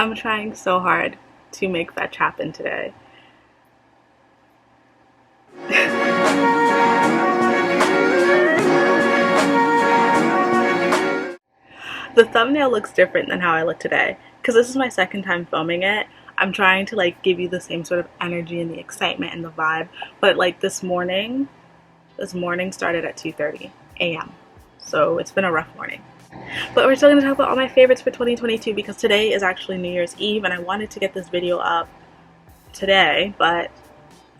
I'm trying so hard to make fetch happen today. The thumbnail looks different than how I look today because this is my second time filming it. I'm trying to like give you the same sort of energy and the excitement and the vibe, but like this morning started at 2:30 a.m. So it's been a rough morning. But we're still going to talk about all my favorites for 2022 because today is actually New Year's Eve and I wanted to get this video up today, but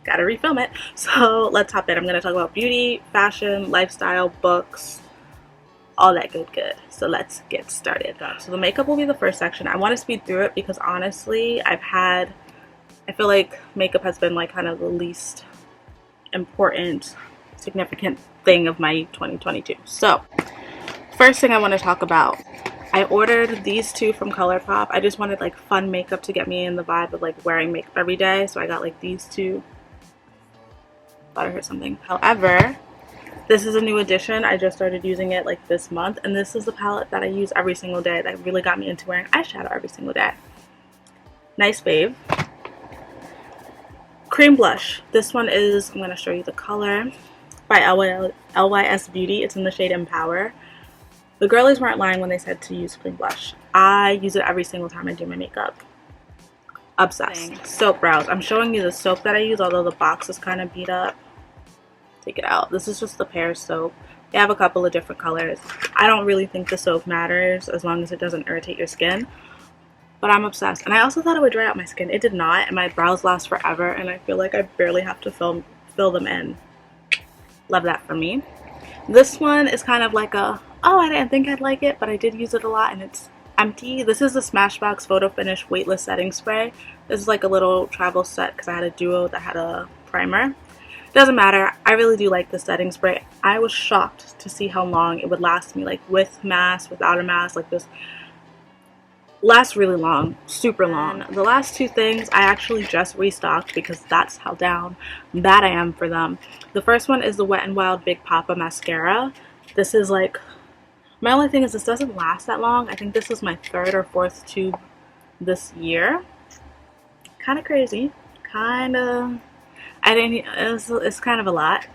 gotta refilm it. So let's hop in. I'm going to talk about beauty, fashion, lifestyle, books, all that good. So let's get started. So the makeup will be the first section. I want to speed through it because honestly I feel like makeup has been like kind of the least important significant thing of my 2022. So first thing I want to talk about, I ordered these two from ColourPop. I just wanted like fun makeup to get me in the vibe of like wearing makeup every day, so I got like these two. Thought I heard something. However, this is a new addition. I just started using it like this month, and this is the palette that I use every single day that really got me into wearing eyeshadow every single day. Nice Fave. Cream blush. This one is, I'm going to show you the color, by LYS Beauty. It's in the shade Empower. The girlies weren't lying when they said to use cream blush. I use it every single time I do my makeup. Obsessed. Soap brows. I'm showing you the soap that I use, although the box is kind of beat up. Take it out. This is just the Pear soap. They have a couple of different colors. I don't really think the soap matters as long as it doesn't irritate your skin. But I'm obsessed. And I also thought it would dry out my skin. It did not, and my brows last forever, and I feel like I barely have to fill them in. Love that for me. This one is kind of like a, oh, I didn't think I'd like it, but I did use it a lot, and it's empty. This is the Smashbox Photo Finish Weightless Setting Spray. This is like a little travel set because I had a duo that had a primer. Doesn't matter. I really do like the setting spray. I was shocked to see how long it would last me, like with mask, without a mask. Like this lasts really long, super long. The last two things I actually just restocked because that's how down bad I am for them. The first one is the Wet n Wild Big Papa mascara. This is like, my only thing is this doesn't last that long. I think this is my third or fourth tube this year. Kind of crazy. It's kind of a lot,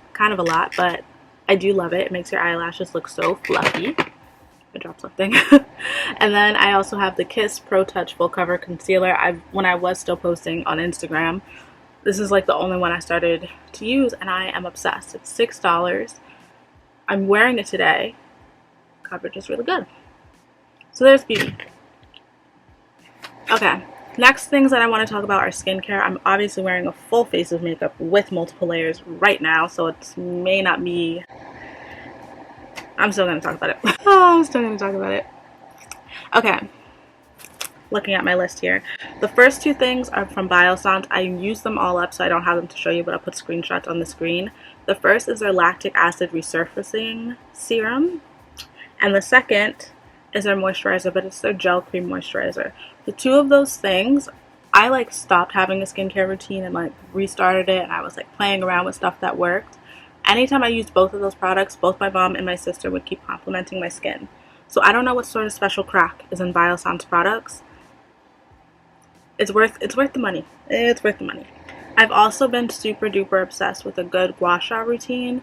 but I do love it. It makes your eyelashes look so fluffy. I dropped something. And then I also have the Kiss Pro Touch Full Cover Concealer. When I was still posting on Instagram, this is like the only one I started to use, and I am obsessed. It's $6. I'm wearing it today. Coverage is really good. So there's beauty. Okay. Next things that I want to talk about are skincare. I'm obviously wearing a full face of makeup with multiple layers right now, so it may not be... I'm still going to talk about it. Oh, I'm still going to talk about it. Okay. Looking at my list here. The first two things are from Biossance. I use them all up, so I don't have them to show you, but I'll put screenshots on the screen. The first is their Lactic Acid Resurfacing Serum. And the second is their moisturizer, but it's their gel cream moisturizer. The two of those things, I like stopped having a skincare routine and like restarted it, and I was like playing around with stuff that worked. Anytime I used both of those products, both my mom and my sister would keep complimenting my skin. So I don't know what sort of special crack is in Biossance products. It's worth the money. It's worth the money. I've also been super duper obsessed with a good gua sha routine.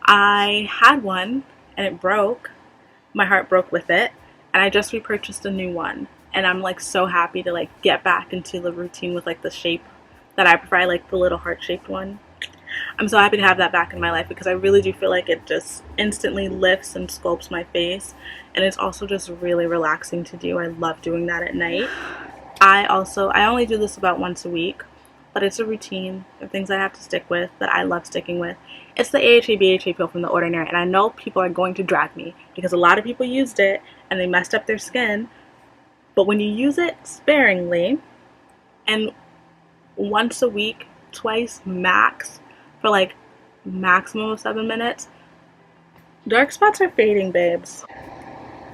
I had one and it broke. My heart broke with it, and I just repurchased a new one. And I'm like so happy to like get back into the routine with like the shape that I prefer. I like the little heart-shaped one. I'm so happy to have that back in my life because I really do feel like it just instantly lifts and sculpts my face, and it's also just really relaxing to do. I love doing that at night. I only do this about once a week, but it's a routine of things I have to stick with that I love sticking with. It's the AHA BHA pill from The Ordinary, and I know people are going to drag me because a lot of people used it and they messed up their skin. But when you use it sparingly and once a week, twice max, for like maximum of 7 minutes, dark spots are fading, babes.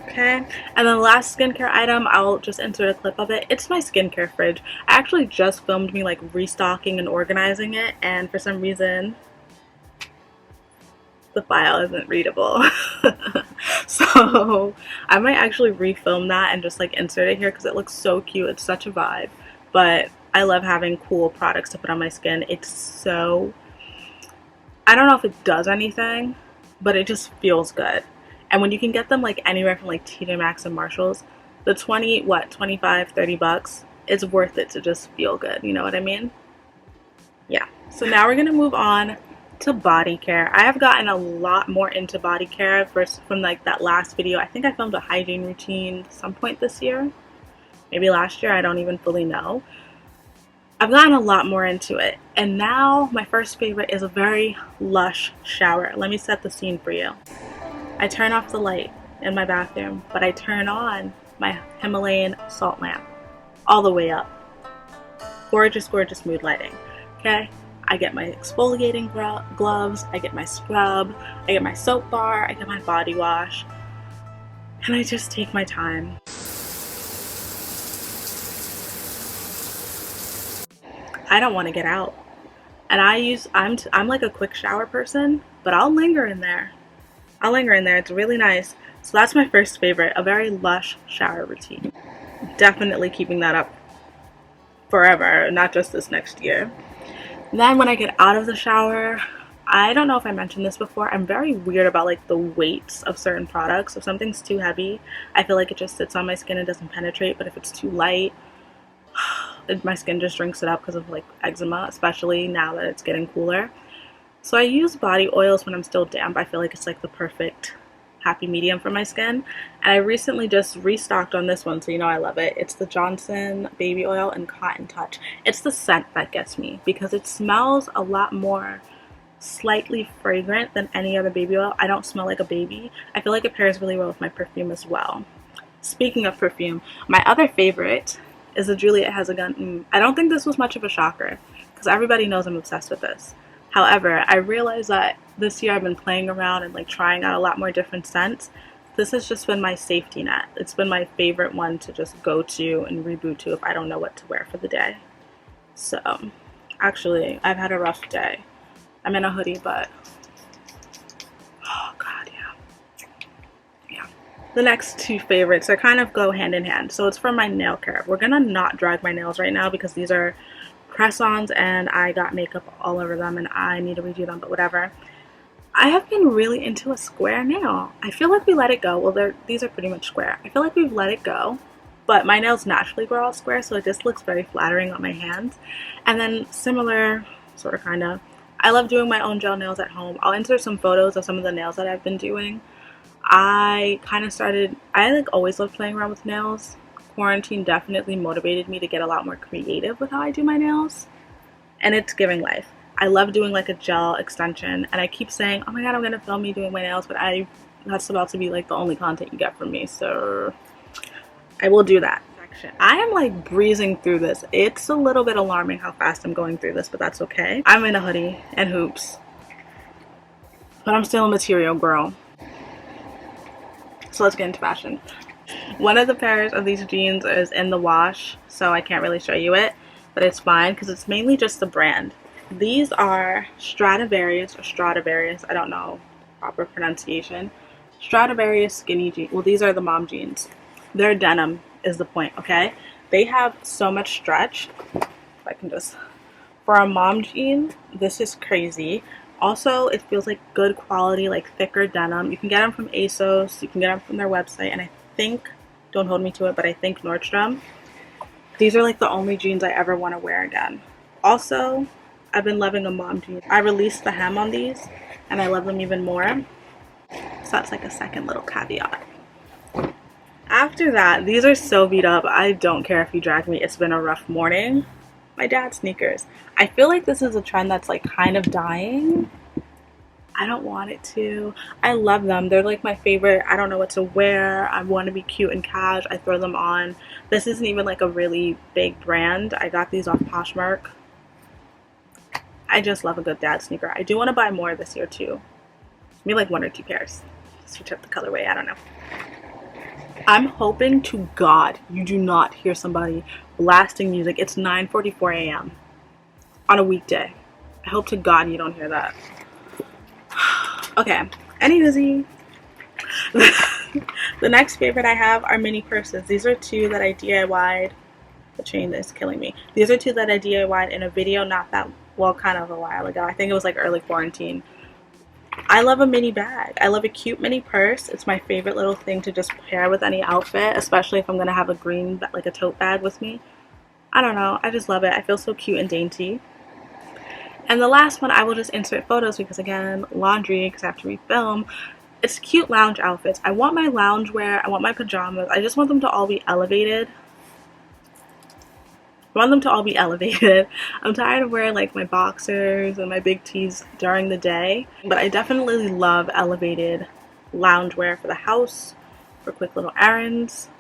Okay, and then the last skincare item, I'll just insert a clip of it. It's my skincare fridge. I actually just filmed me like restocking and organizing it, and for some reason the file isn't readable. So I might actually refilm that and just like insert it here because it looks so cute. It's such a vibe. But I love having cool products to put on my skin. It's so, I don't know if it does anything, but it just feels good. And when you can get them like anywhere from like TJ Maxx and Marshalls, the 25, 30 bucks, it's worth it to just feel good. You know what I mean? Yeah. So now we're going to move on to body care. I have gotten a lot more into body care from like that last video. I think I filmed a hygiene routine some point this year. Maybe last year. I don't even fully know. I've gotten a lot more into it. And now my first favorite is a very lush shower. Let me set the scene for you. I turn off the light in my bathroom, but I turn on my Himalayan salt lamp all the way up. Gorgeous, gorgeous mood lighting. Okay? I get my exfoliating gloves, I get my scrub, I get my soap bar, I get my body wash, and I just take my time. I don't want to get out. And I'm like a quick shower person, but I'll linger in there. It's really nice. So that's my first favorite, a very lush shower routine. Definitely keeping that up forever, not just this next year. Then when I get out of the shower, I don't know if I mentioned this before, I'm very weird about like the weights of certain products. If something's too heavy, I feel like it just sits on my skin and doesn't penetrate, but if it's too light, my skin just drinks it up because of like eczema, especially now that it's getting cooler. So I use body oils when I'm still damp. I feel like it's like the perfect happy medium for my skin. And I recently just restocked on this one, so you know I love it. It's the Johnson Baby Oil and Cotton Touch. It's the scent that gets me because it smells a lot more slightly fragrant than any other baby oil. I don't smell like a baby. I feel like it pairs really well with my perfume as well. Speaking of perfume, my other favorite is the Juliette Has a Gun. I don't think this was much of a shocker because everybody knows I'm obsessed with this. However, I realized that this year I've been playing around and like trying out a lot more different scents. This has just been my safety net. It's been my favorite one to just go to and reboot to if I don't know what to wear for the day. So, actually, I've had a rough day. I'm in a hoodie, but oh god, yeah. The next two favorites are kind of go hand in hand. So it's for my nail care. We're gonna not drag my nails right now because these are press-ons and I got makeup all over them and I need to redo them, but whatever. I have been really into a square nail. I feel like we let it go. Well, these are pretty much square. I feel like we've let it go, but my nails naturally grow out square, so it just looks very flattering on my hands. And then similar, sort of kind of, I love doing my own gel nails at home. I'll insert some photos of some of the nails that I've been doing. I like always loved playing around with nails. Quarantine definitely motivated me to get a lot more creative with how I do my nails, and it's giving life. I love doing like a gel extension, and I keep saying, oh my god, I'm gonna film me doing my nails, but that's about to be like the only content you get from me, so I will do that. I am like breezing through this. It's a little bit alarming how fast I'm going through this, but that's okay. I'm in a hoodie and hoops, but I'm still a material girl. So let's get into fashion. One of the pairs of these jeans is in the wash, so I can't really show you it, but it's fine because it's mainly just the brand. These are Stradivarius, I don't know proper pronunciation. Stradivarius skinny jeans. Well, these are the mom jeans. They're denim is the point, okay? They have so much stretch. If I can just, for a mom jean, this is crazy. Also, it feels like good quality, like thicker denim. You can get them from ASOS, you can get them from their website, and I think, don't hold me to it, but I think Nordstrom. These are like the only jeans I ever want to wear again. Also, I've been loving a mom jean. I released the hem on these, and I love them even more. So that's like a second little caveat. After that, these are so beat up. I don't care if you drag me. It's been a rough morning. My dad's sneakers. I feel like this is a trend that's like kind of dying. I don't want it to. I love them. They're like my favorite. I don't know what to wear. I want to be cute and cash. I throw them on. This isn't even like a really big brand. I got these off Poshmark. I just love a good dad sneaker. I do want to buy more this year too. Maybe like 1 or 2 pairs. Switch up the colorway. I don't know. I'm hoping to God you do not hear somebody blasting music. It's 9:44 a.m. on a weekday. I hope to God you don't hear that. Okay, anywho, The next favorite I have are mini purses. These are two that I DIY'd. The chain is killing me. These are two that I DIY'd in a video not that, well, kind of a while ago. I think it was like early quarantine. I love a mini bag. I love a cute mini purse. It's my favorite little thing to just pair with any outfit, especially if I'm going to have a green, like a tote bag with me. I don't know. I just love it. I feel so cute and dainty. And the last one, I will just insert photos because, again, laundry, because I have to refilm. It's cute lounge outfits. I want my loungewear. I want my pajamas. I just want them to all be elevated. I'm tired of wearing like my boxers and my big tees during the day, but I definitely love elevated loungewear for the house, for quick little errands.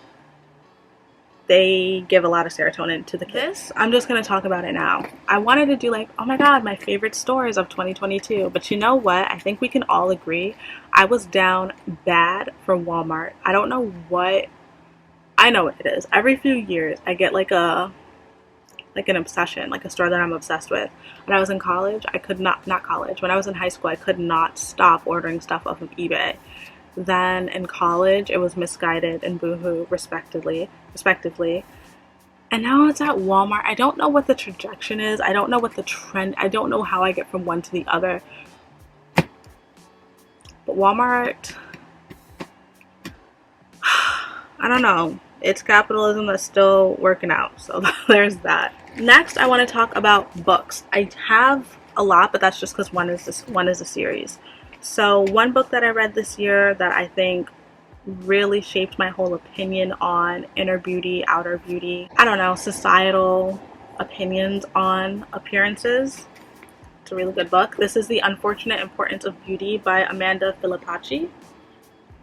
They give a lot of serotonin to the kids. I'm just going to talk about it now. I wanted to do like, oh my god, my favorite stores of 2022, but you know what? I think we can all agree I was down bad for Walmart. I don't know what, I know what it is. Every few years I get like an obsession, like a store that I'm obsessed with. When I was in college, I could not college. When I was in high school, I could not stop ordering stuff off of eBay. Then in college, it was Misguided and Boohoo, respectively. And now it's at Walmart. I don't know what the trajectory is. I don't know what the trend, I don't know how I get from one to the other. But Walmart, I don't know. It's capitalism that's still working out. So there's that. Next, I want to talk about books. I have a lot, but that's just because one is a series. So one book that I read this year that I think really shaped my whole opinion on inner beauty, outer beauty, I don't know, societal opinions on appearances. It's a really good book. This is The Unfortunate Importance of Beauty by Amanda Filipacci.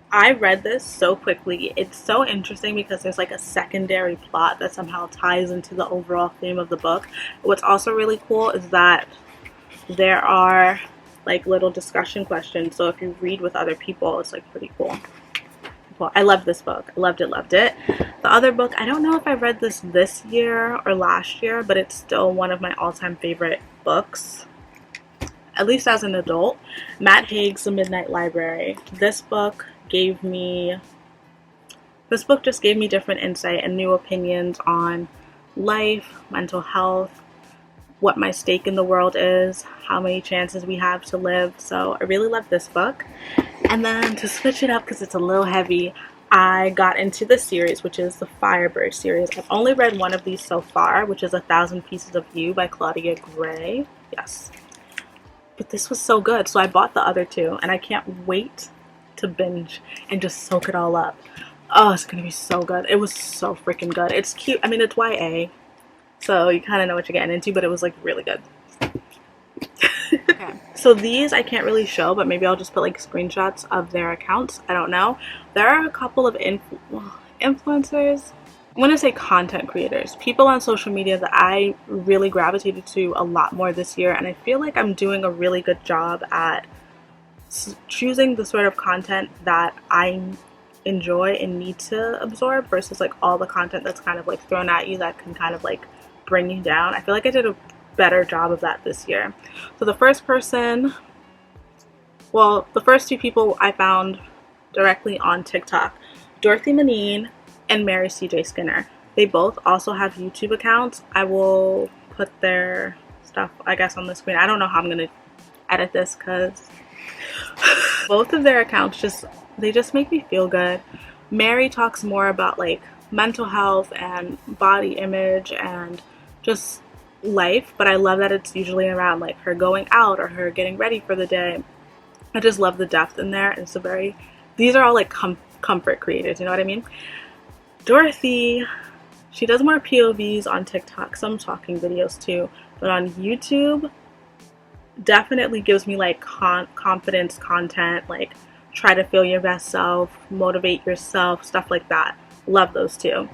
I read this so quickly. It's so interesting because there's like a secondary plot that somehow ties into the overall theme of the book. What's also really cool is that there are like little discussion questions. So if you read with other people, it's like pretty cool. I loved this book. I loved it. The other book, I don't know if I read this year or last year, but it's still one of my all-time favorite books, at least as an adult. Matt Haig's The Midnight Library. This book just gave me different insight and new opinions on life, mental health, what my stake in the world is, how many chances we have to live. So I really love this book. And then to switch it up because it's a little heavy, I got into this series, which is the Firebird series. I've only read one of these so far, which is 1,000 Pieces of You by Claudia Gray. Yes. But this was so good, so I bought the other two, and I can't wait to binge and just soak it all up. Oh, it's gonna be so good. It was so freaking good. It's cute. I mean, it's YA, so you kind of know what you're getting into, but it was like really good. Okay. So these I can't really show, but maybe I'll just put like screenshots of their accounts. I don't know. There are a couple of influencers. I want to say content creators, people on social media that I really gravitated to a lot more this year, and I feel like I'm doing a really good job at choosing the sort of content that I enjoy and need to absorb versus like all the content that's kind of like thrown at you that can kind of like bring you down. I feel like I did a better job of that this year. So the first two people I found directly on TikTok, Dorothy Manine and Mary CJ Skinner. They both also have YouTube accounts. I will put their stuff, I guess, on the screen. I don't know how I'm gonna edit this because both of their accounts just make me feel good. Mary talks more about like mental health and body image and just life, but I love that it's usually around like her going out or her getting ready for the day. I just love the depth in there. It's these are all like comfort creators, you know what I mean? Dorothy, she does more POVs on TikTok, some talking videos too, but on YouTube definitely gives me like confidence content, like try to feel your best self, motivate yourself, stuff like that. Love those two.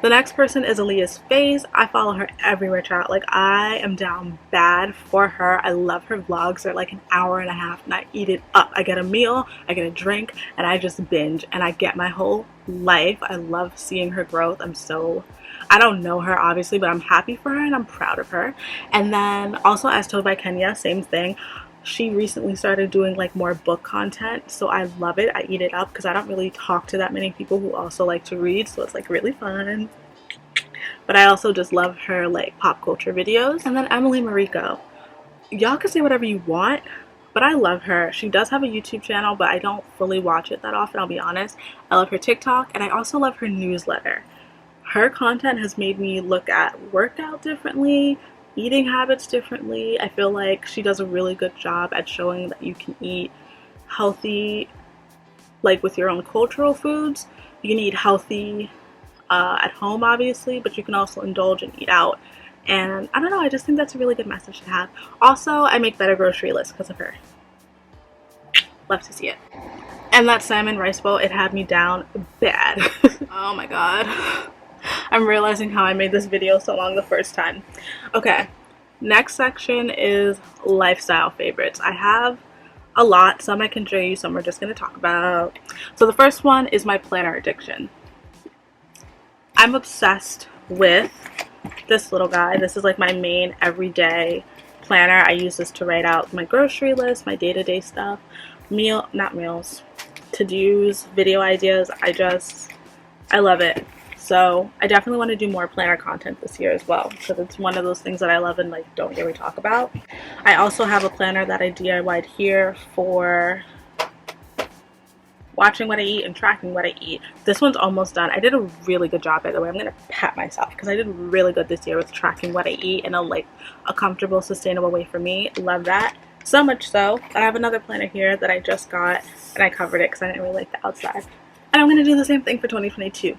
The next person is Aaliyah's Faves. I follow her everywhere, chat. Like, I am down bad for her. I love her vlogs. They're like an hour and a half and I eat it up. I get a meal, I get a drink, and I just binge and I get my whole life. I love seeing her growth. I don't know her obviously, but I'm happy for her and I'm proud of her. And then also As Told by Kenya, same thing. She recently started doing like more book content, so I love it. I eat it up because I don't really talk to that many people who also like to read, so it's like really fun. But I also just love her like pop culture videos. And then Emily Mariko, y'all can say whatever you want, but I love her. She does have a YouTube channel, but I don't fully watch it that often, I'll be honest. I love her TikTok, and I also love her newsletter. Her content has made me look at workout differently, eating habits differently. I feel like she does a really good job at showing that you can eat healthy, like with your own cultural foods. You can eat healthy at home, obviously, but you can also indulge and eat out. And I don't know, I just think that's a really good message to have. Also, I make better grocery lists because of her. Love to see it. And that salmon rice bowl, it had me down bad. Oh my god. I'm realizing how I made this video so long the first time. Okay, next section is lifestyle favorites. I have a lot. Some I can show you, some we're just going to talk about. So the first one is my planner addiction. I'm obsessed with this little guy. This is like my main everyday planner. I use this to write out my grocery list, my day-to-day stuff, not meals, to-dos, video ideas. I love it. So I definitely want to do more planner content this year as well, because it's one of those things that I love and like don't really talk about. I also have a planner that I DIY'd here for watching what I eat and tracking what I eat. This one's almost done. I did a really good job, by the way. I'm gonna pat myself because I did really good this year with tracking what I eat in a comfortable, sustainable way for me. Love that. So much so, I have another planner here that I just got, and I covered it because I didn't really like the outside. And I'm gonna do the same thing for 2022.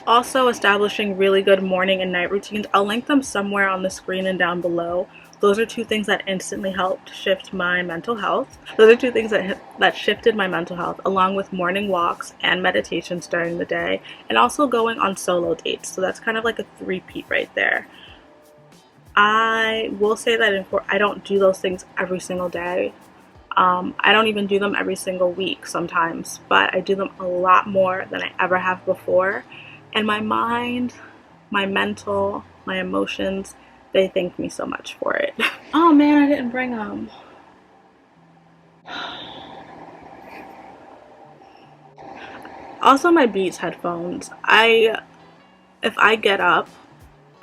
Also establishing really good morning and night routines. I'll link them somewhere on the screen and down below. Those are two things that instantly helped shift my mental health. Those are two things that shifted my mental health, along with morning walks and meditations during the day, and also going on solo dates. So that's kind of like a three-peat right there. I will say that I don't do those things every single day. I don't even do them every single week sometimes, but I do them a lot more than I ever have before. And my mind, my mental, my emotions, they thank me so much for it. Oh man, I didn't bring them. Also my Beats headphones. If I get up,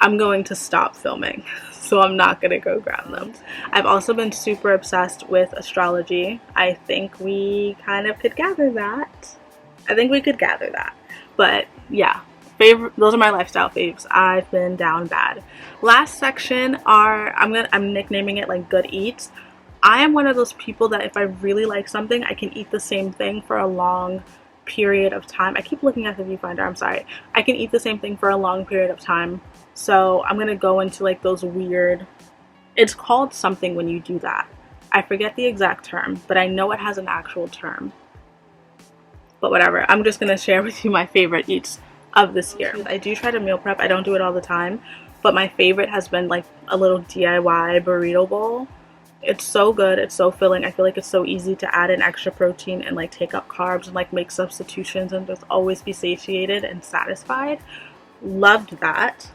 I'm going to stop filming, so I'm not gonna go grab them. I've also been super obsessed with astrology. I think we kind of could gather that. But yeah, those are my lifestyle faves. I've been down bad. Last section I'm nicknaming it like good eats. I am one of those people that if I really like something, I can eat the same thing for a long period of time. I keep looking at the viewfinder, I'm sorry. I can eat the same thing for a long period of time. So I'm gonna go into like those weird, it's called something when you do that. I forget the exact term, but I know it has an actual term. But whatever, I'm just gonna share with you my favorite eats of this year. I do try to meal prep, I don't do it all the time, but my favorite has been like a little DIY burrito bowl. It's so good, it's so filling. I feel like it's so easy to add in extra protein and like take up carbs and like make substitutions and just always be satiated and satisfied. Loved that.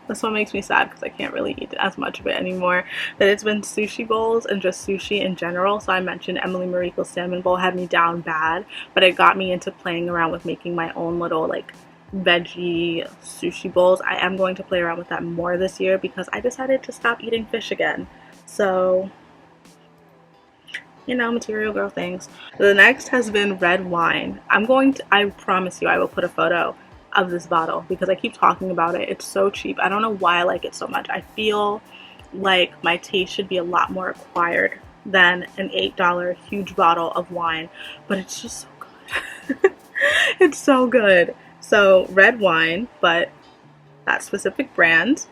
This one makes me sad because I can't really eat as much of it anymore. But it's been sushi bowls and just sushi in general. So I mentioned Emily Mariko's salmon bowl had me down bad, but it got me into playing around with making my own little like veggie sushi bowls. I am going to play around with that more this year because I decided to stop eating fish again. So, you know, material girl things. The next has been red wine. I promise you I will put a photo of this bottle because I keep talking about it. It's so cheap. I don't know why I like it so much. I feel like my taste should be a lot more acquired than an $8 huge bottle of wine, but it's just so good. It's so good. So red wine, but that specific brand.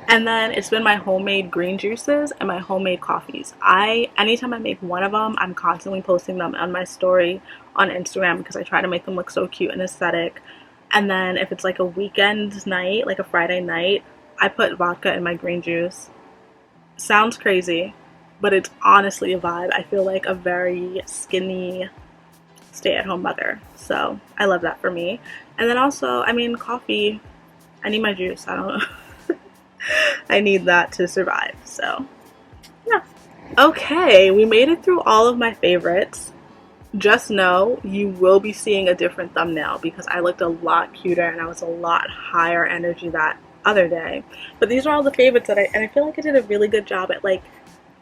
And then it's been my homemade green juices and my homemade coffees. Anytime I make one of them, I'm constantly posting them on my story on Instagram because I try to make them look so cute and aesthetic. And then if it's like a weekend night, like a Friday night, I put vodka in my green juice. Sounds crazy, but it's honestly a vibe. I feel like a very skinny stay-at-home mother. So I love that for me. And then also, I mean, coffee, I need my juice. I don't know. I need that to survive. So Okay, we made it through all of my favorites. Just know you will be seeing a different thumbnail because I looked a lot cuter and I was a lot higher energy that other day. But these are all the favorites that I feel like I did a really good job at like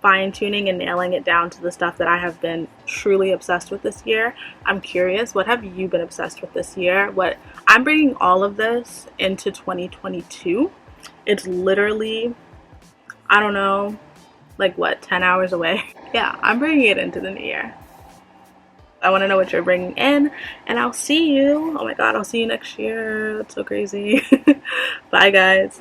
fine tuning and nailing it down to the stuff that I have been truly obsessed with this year. I'm curious, what have you been obsessed with this year? What I'm bringing all of this into 2022. It's literally, I don't know, like what, 10 hours away? Yeah, I'm bringing it into the new year. I want to know what you're bringing in, and I'll see you. Oh my god, I'll see you next year. That's so crazy. Bye, guys.